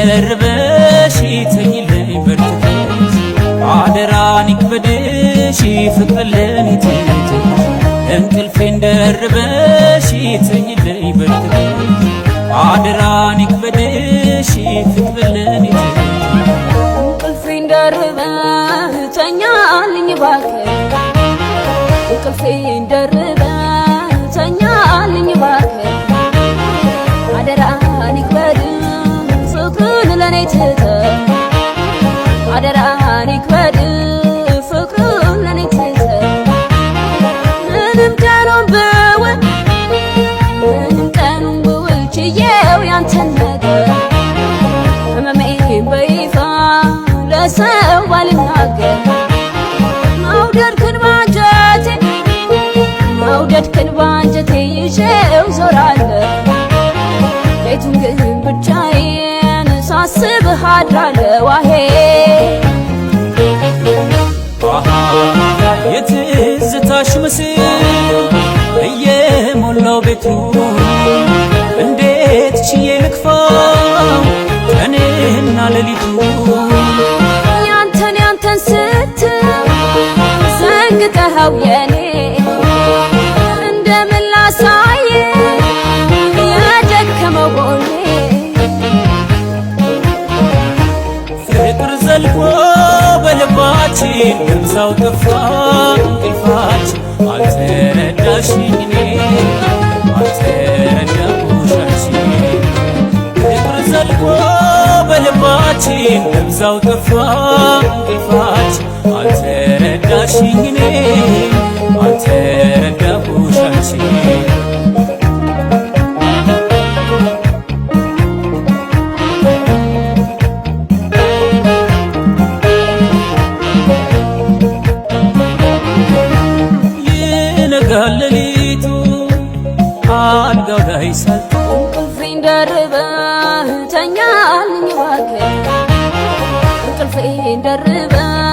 ደርበሽ ተይልኝ በርትተሽ አደራን ይክበድሽ ፍቅር ለኔ ትተሽ እንቅልፌን ደርበሽ ተይልኝ በርትተሽ አደራን ይክበድሽ ፍቅር ለኔ እንቅልፌን ደርበህ ተኛልኝ እባክህ እንቅልፌን ደርበህ ተኛልኝ እባክህ አደራህን ይክበድህ ፍቅርን ለኔ ትተህ አደራህን ይክበድህ ፍቅርን ለኔ ትተህ ምንም ቀኑን ብውል ችዬው ያንተን ነገር ህመሜን በይፋ ለሰው ባልናገር መውደድክን ባንጀቴ ይዤው ዞራለሁ ሌቱን ግን ብቻዬን ሳስብህ አድራለሁ ዋሄ የትዝታሽ ምስል እየሞላው ቤቱ እንዴት ችዬ ልክፋው ቀንና ሌሊቱ ያንተን ስትል ዘንግተኸው የኔ እንደምን ላሳየህ የደከመው ጎኔ ፍቅር ዘልቆ በልባችን ደምሳው ጠፋ እንቅልፋችን አልተረዳሽኝ እኔ አልተረዳሁሽ አንቺ ፍቅር ዘልቆ በልባችን ደምሳው ጠፋ እንቅልፋችን አልተረዳሽኝ እኔ አልተረዳሁሽ አንቺ ሌሊቱ አልጋው ላይ ሳልቶ እንቅልፌን ደርበህ ተኛልኝ እባክህ እንቅልፌን ደርበህ